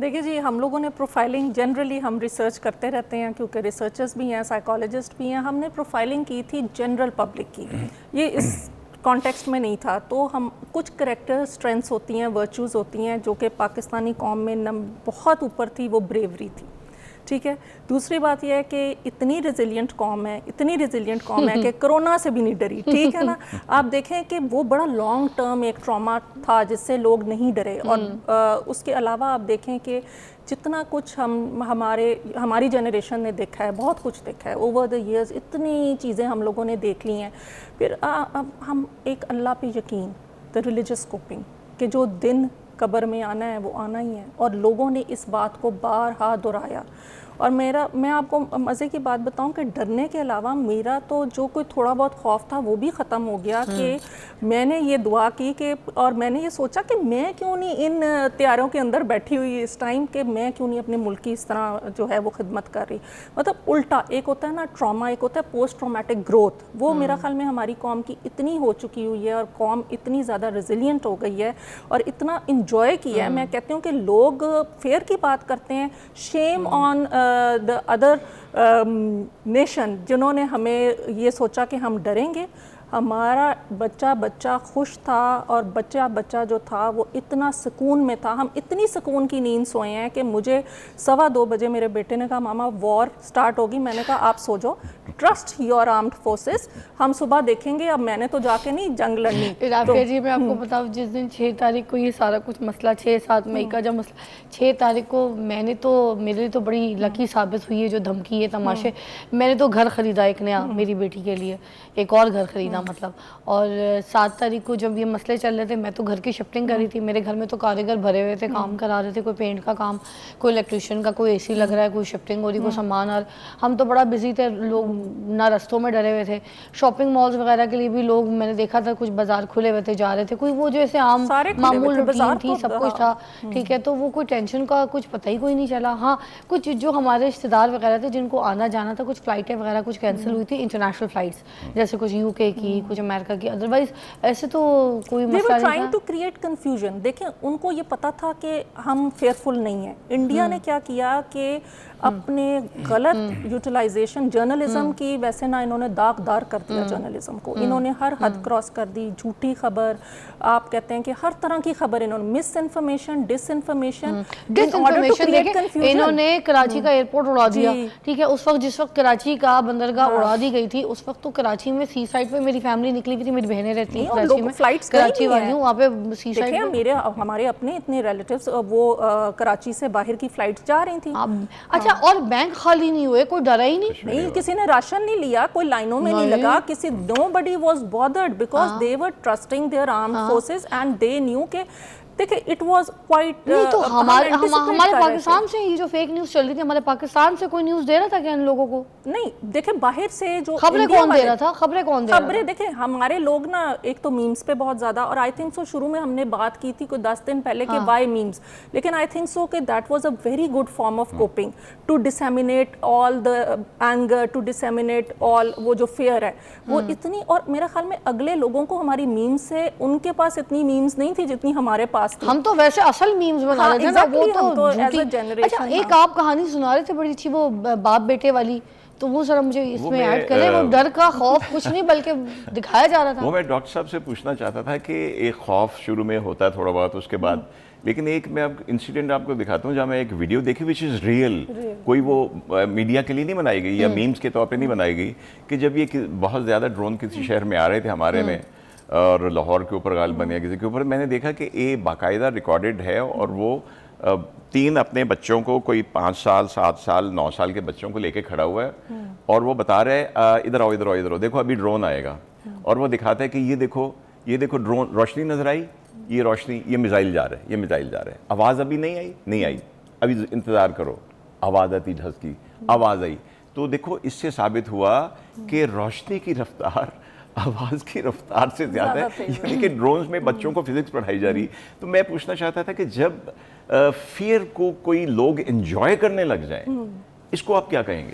دیکھیے جی، ہم لوگوں نے پروفائلنگ جنرلی ہم ریسرچ کرتے رہتے ہیں کیونکہ ریسرچرز بھی ہیں، سائیکالوجسٹ بھی ہیں. ہم نے پروفائلنگ کی تھی جنرل پبلک کی، یہ اس کانٹیکسٹ میں نہیں تھا. تو ہم کچھ کریکٹر اسٹرینتھس ہوتی ہیں، ورچوز ہوتی ہیں جو کہ پاکستانی قوم میں بہت اوپر تھی، وہ بریوری تھی. ٹھیک ہے. دوسری بات یہ ہے کہ اتنی ریزیلینٹ قوم ہے کہ کرونا سے بھی نہیں ڈری. ٹھیک ہے نا. آپ دیکھیں کہ وہ بڑا لانگ ٹرم ایک ٹراما تھا جس سے لوگ نہیں ڈرے. اور اس کے علاوہ آپ دیکھیں کہ جتنا کچھ ہماری جنریشن نے دیکھا ہے، بہت کچھ دیکھا ہے اوور دا ایئرز، اتنی چیزیں ہم لوگوں نے دیکھ لی ہیں. پھر اب ہم ایک اللہ پہ یقین، دا ریلیجس کوپنگ، کہ جو دن قبر میں آنا ہے وہ آنا ہی ہے. اور لوگوں نے اس بات کو بارہا دہرایا. اور میں آپ کو مزے کی بات بتاؤں کہ ڈرنے کے علاوہ میرا تو جو کوئی تھوڑا بہت خوف تھا وہ بھی ختم ہو گیا. کہ میں نے یہ دعا کی کہ، اور میں نے یہ سوچا کہ میں کیوں نہیں ان تیاروں کے اندر بیٹھی ہوئی اس ٹائم، کہ میں کیوں نہیں اپنے ملک کی اس طرح جو ہے وہ خدمت کر رہی. مطلب الٹا ایک ہوتا ہے نا ٹراما، ایک ہوتا ہے پوسٹ ٹرامیٹک گروتھ. وہ میرا خیال میں ہماری قوم کی اتنی ہو چکی ہوئی ہے، اور قوم اتنی زیادہ ریزیلینٹ ہو گئی ہے اور اتنا انجوائے کیا ہے. میں کہتی ہوں کہ لوگ فیئر کی بات کرتے ہیں، شیم آن the other nation جنہوں نے ہمیں یہ سوچا کہ ہم ڈریں گے. ہمارا بچہ خوش تھا، اور بچہ جو تھا وہ اتنا سکون میں تھا. ہم اتنی سکون کی نیند سوئے ہیں کہ مجھے 2:15 بجے میرے بیٹے نے کہا ماما وار سٹارٹ ہوگی. میں نے کہا آپ سو جاؤ، ٹرسٹ یور آرمڈ فورسز، ہم صبح دیکھیں گے. اب میں نے تو جا کے نہیں جنگ لڑنی. رافعہ جی میں آپ کو بتاؤں، جس دن 6 تاریخ کو یہ سارا کچھ مسئلہ 6-7 مئی کا جب مسئلہ 6 تاریخ کو، میں نے تو، میرے لیے تو بڑی لکی ثابت ہوئی ہے جو دھمکی ہے تماشے. میں نے تو گھر خریدا ایک نیا میری بیٹی کے لیے، ایک اور گھر خریدا مطلب. اور 7 تاریخ کو جب یہ مسئلے چل رہے تھے، میں تو گھر کی شفٹنگ کر رہی تھی. میرے گھر میں تو کاریگر بھرے ہوئے تھے، کام کرا رہے تھے، کوئی پینٹ کا کام، کوئی الیکٹریشین کا، کوئی اے سی لگ رہا ہے، کوئی شفٹنگ ہو رہی، کوئی سامان. اور ہم تو بڑا بزی تھے، لوگ نہ رستوں میں ڈرے ہوئے تھے. شاپنگ مالز وغیرہ کے لیے بھی لوگ، میں نے دیکھا تھا کچھ بازار کھلے ہوئے تھے، جا رہے تھے. کوئی وہ جیسے عام معمول روٹین تھی، سب کچھ تھا. ٹھیک ہے. تو وہ کوئی ٹینشن کا کچھ پتہ ہی کوئی نہیں چلا. ہاں کچھ جو ہمارے رشتے دار وغیرہ تھے جن کو آنا جانا تھا، کچھ فلائٹیں وغیرہ کچھ کینسل ہوئی تھی، انٹرنیشنل فلائٹس، جیسے کچھ UK کی، کچھ امریکہ کی. ادروائز ایسے تو کوئی مسئلہ نہیں تھا. Trying to create confusion. دیکھیں ان کو یہ پتا تھا کہ ہم فیئرفل نہیں ہیں. انڈیا نے کیا کیا کہ اپنے غلط یوٹیلائزیشن جرنلزم کی، ویسے نہ انہوں نے داغدار کر دیا جرنلزم کو. انہوں نے ہر حد کراس کر دی. جھوٹی خبر، آپ کہتے ہیں کہ ہر طرح کی خبر، انہوں نے مس انفارمیشن، ڈس انفارمیشن. انہوں نے کراچی کا ایئرپورٹ اڑا دیا. ٹھیک ہے. اس وقت جس وقت کراچی کا بندرگاہ اڑا دی گئی تھی، اس وقت تو کراچی میں سی سائڈ پہ میری فیملی نکلی ہوئی تھی، میری بہنیں رہتی ہیں کراچی میں، کراچی والی ہوں، وہاں پہ سی سائڈ پہ ہمارے اپنے اتنے ریلیٹیوز وہ کراچی سے باہر کی فلائٹس جا رہی تھیں. اچھا. اور بینک خالی نہیں ہوئے، کوئی ڈرا ہی نہیں، کسی نے راشن نہیں لیا، کوئی لائنوں میں نہیں لگا، کسی nobody was bothered because they were trusting their armed forces and they knew کہ دیکھیں اٹ واز کوائٹ. نہیں تو ہمارے پاکستان سے یہ جو فیک نیوز چل رہی تھی، ہمارے پاکستان سے کوئی نیوز دے رہا تھا کہ ان لوگوں کو؟ نہیں. دیکھیں باہر سے جو خبریں کون دے رہا تھا، خبریں کون دے رہا تھا؟ خبریں دیکھیں ہمارے لوگ نا، ایک تو میمز پہ بہت زیادہ، اور آئی تھنک سو شروع میں ہم نے بات کی تھی کوئی 10 دن پہلے کہ وائی میمز. لیکن آئی تھنک سو کہ that was a very good form of coping to disseminate all the anger, to disseminate all وہ جو فیئر ہے وہ اتنی. اور میرا خیال میں اگلے لوگوں کو ہماری میمز سے، ان کے پاس اتنی میمز نہیں تھی جتنی ہمارے پاس تھی. ہم تو ویسے اصل میمز بنا رہے تھے نا، وہ تو اچھا. ایک آپ کہانی سنا رہے تھے بڑی اچھی، وہ باپ بیٹے والی، تو وہ ذرا مجھے اس میں ایڈ کریں. وہ ڈر کا خوف کچھ نہیں بلکہ دکھایا جا رہا تھا. وہ میں ڈاکٹر صاحب سے پوچھنا چاہتا تھا کہ ایک خوف شروع میں ہوتا ہے تھوڑا بہت، اس کے بعد لیکن ایک میں انسیڈنٹ آپ کو دکھاتا ہوں جہاں میں ایک ویڈیو دیکھی وچ از ریئل. کوئی وہ میڈیا کے لیے نہیں بنائی گئی یا میمز کے طور پہ نہیں بنائی گئی، کہ جب یہ بہت زیادہ ڈرون کسی شہر میں آ رہے تھے ہمارے میں، اور لاہور کے اوپر غالباً یا کسی کے اوپر، میں نے دیکھا کہ یہ باقاعدہ ریکارڈڈ ہے. اور وہ 3 اپنے بچوں کو، کوئی 5 سال 7 سال 9 سال کے بچوں کو لے کے کھڑا ہوا ہے، اور وہ بتا رہے ادھر آؤ ادھر آؤ ادھر آؤ، دیکھو ابھی ڈرون آئے گا. اور وہ دکھاتا ہے کہ یہ دیکھو ڈرون، روشنی نظر آئی، یہ روشنی، یہ میزائل جا رہا ہے، یہ میزائل جا رہا ہے. آواز ابھی نہیں آئی، ابھی انتظار کرو. آواز آتی ڈھسکی، آواز آئی. تو دیکھو اس سے ثابت ہوا کہ روشنی کی رفتار آواز کی رفتار سے زیادہ ہے. یعنی کہ ڈرونز میں بچوں کو فزکس پڑھائی جا رہی. تو میں پوچھنا چاہتا تھا کہ جب فیئر کو کوئی لوگ انجوائے کرنے لگ جائیں، اس کو آپ کیا کہیں گے؟